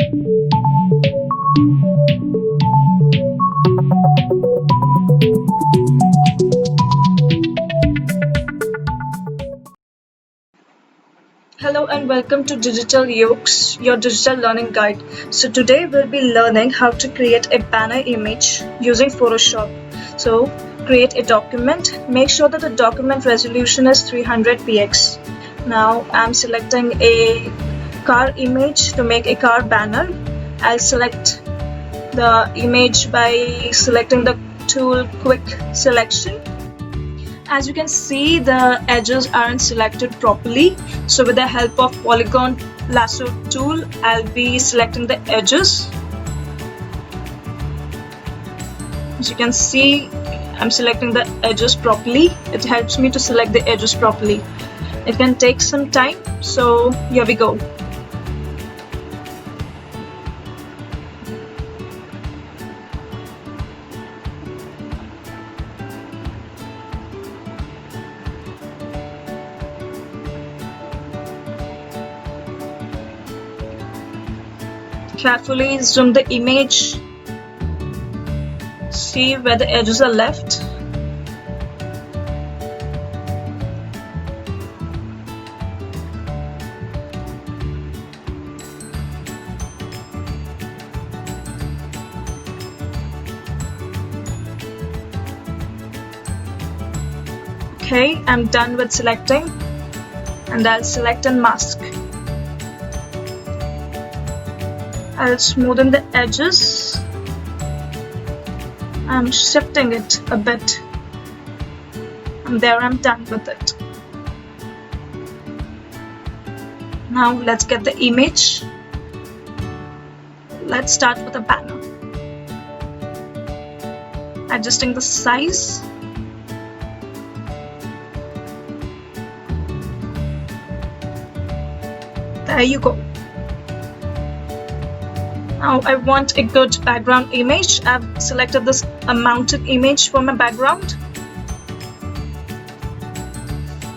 Hello and welcome to Digital Yokes, your digital learning guide. So today we'll be learning how to create a banner image using Photoshop. So create a document. Make sure that the document resolution is 300px. Now I'm selecting a car image to make a car banner. I'll select the image by selecting the tool Quick Selection. As you can see, the edges aren't selected properly, so with the help of polygon lasso tool, I'll be selecting the edges. As you can see, I'm selecting the edges properly. It helps me to select the edges properly. It can take some time, so here we go. Carefully zoom the image, see where the edges are left. Okay, I'm done with selecting, and I'll select and mask. I'll smoothen the edges. I'm shifting it a bit, and there I'm done with it. Now let's get the image. Let's start with a banner. Adjusting the size. There you go. Now I want a good background image. I've selected this mounted image for my background.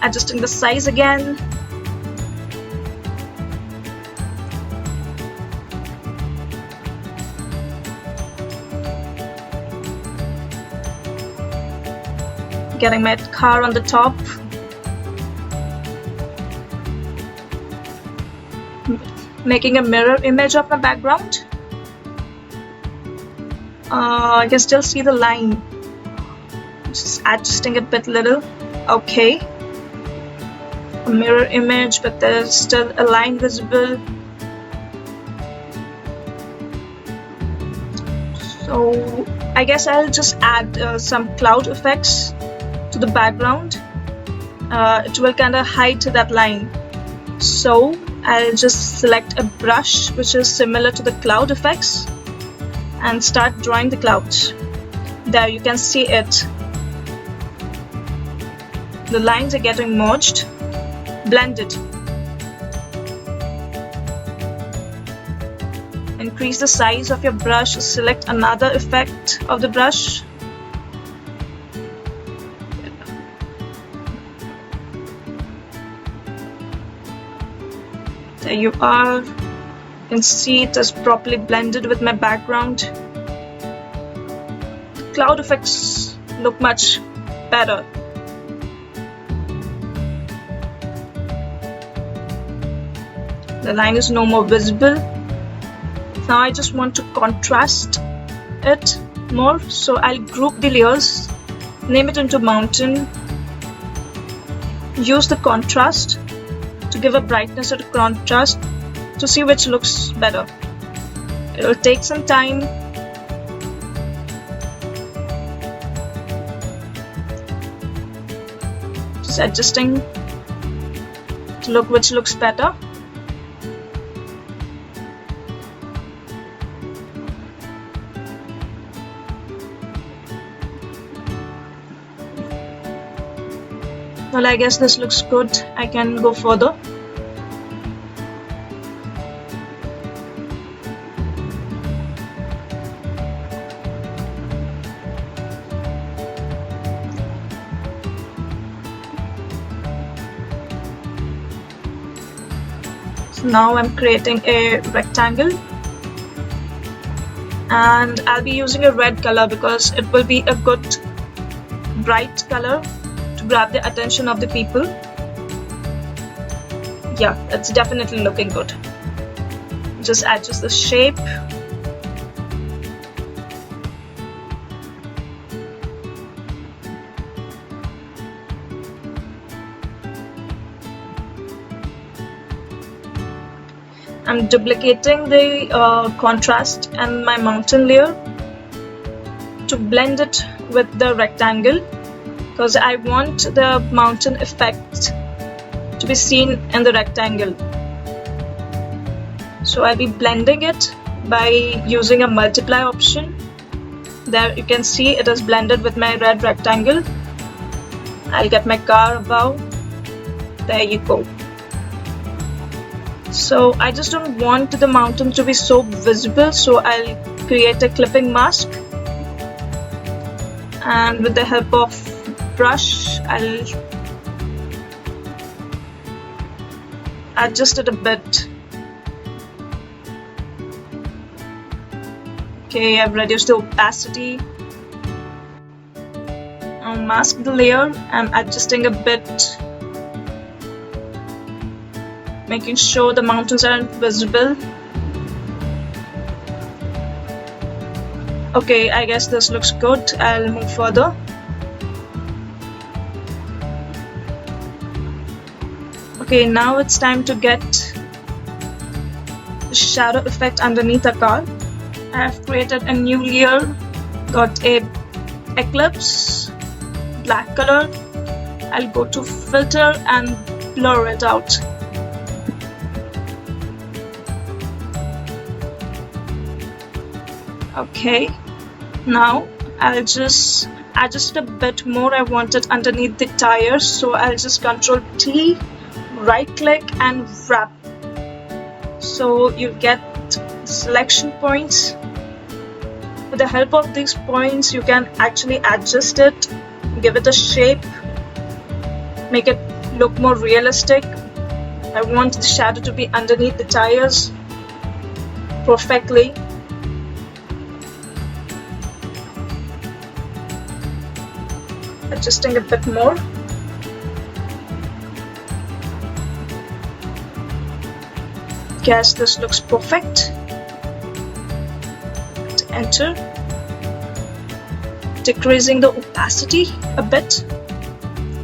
Adjusting the size again. Getting my car on the top. Making a mirror image of my background. I can still see the line. Just adjusting a bit little. Okay. A mirror image, but there's still a line visible. So I guess I'll just add some cloud effects to the background. It will kind of hide that line. So I'll just select a brush which is similar to the cloud effects and start drawing the clouds. There you can see it. The lines are getting merged, blended. Increase the size of your brush, select another effect of the brush. There you are. You can see it is properly blended with my background. Cloud effects look much better. The line is no more visible. Now I just want to contrast it more, so I'll group the layers, name it into mountain, use the contrast to give a brightness or a contrast to see which looks better. It will take some time. Just adjusting to look which looks better. Well, I guess this looks good. I can go further. So now I'm creating a rectangle. and I'll be using a red color because it will be a good bright color to grab the attention of the people. Yeah, it's definitely looking good. Just adjust the shape. I'm duplicating the contrast and my mountain layer to blend it with the rectangle because I want the mountain effect to be seen in the rectangle. So I'll be blending it by using a multiply option. There you can see it is blended with my red rectangle. I'll get my car above. There you go. So I just don't want the mountain to be so visible, so I'll create a clipping mask, and with the help of brush I'll adjust it a bit. Okay, I've reduced the opacity. I'll mask the layer. I'm adjusting a bit, making sure the mountains aren't visible. Okay, I guess this looks good. I'll move further. Okay, now it's time to get the shadow effect underneath the car. I have created a new layer, got a eclipse, black color. I'll go to filter and blur it out. Okay, now I'll just adjust a bit more. I want it underneath the tires, so I'll just Ctrl T, right click and wrap. So you get selection points. With the help of these points you can actually adjust it, give it a shape, make it look more realistic. I want the shadow to be underneath the tires perfectly. Adjusting a bit more. Guess this looks perfect. Enter. Decreasing the opacity a bit.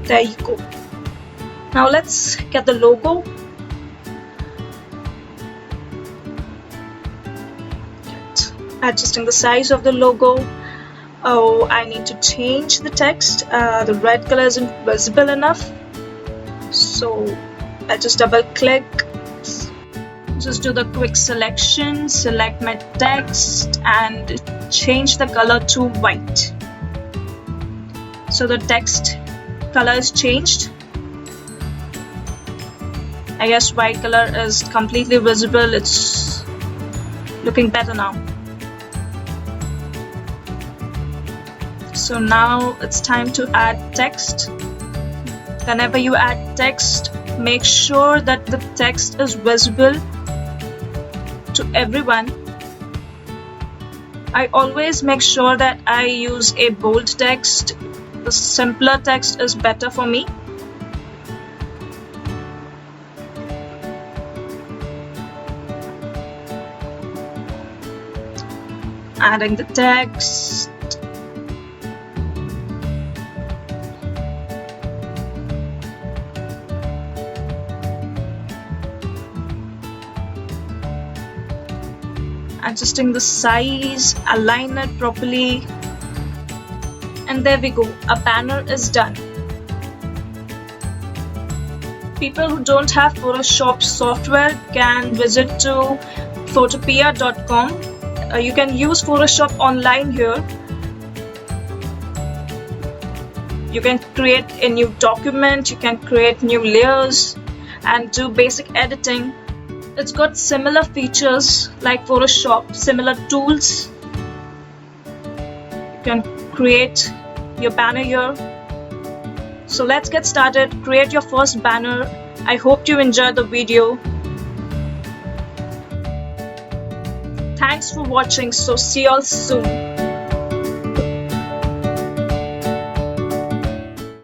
There you go. Now let's get the logo. Adjusting the size of the logo. Oh, I need to change the text. The red color isn't visible enough, so I just double click, just do the quick selection, select my text and change the color to white. So the text color is changed. I guess white color is completely visible. It's looking better now. So now it's time to add text. Whenever you add text, make sure that the text is visible to everyone. I always make sure that I use a bold text. The simpler text is better for me. Adding the text. Adjusting the size, align it properly, and there we go, a banner is done. People who don't have Photoshop software can visit to photopea.com. You can use Photoshop online here. You can create a new document, you can create new layers and do basic editing. It's got similar features like Photoshop, similar tools. You can create your banner here. So let's get started. Create your first banner. I hope you enjoyed the video. Thanks for watching. So see y'all soon.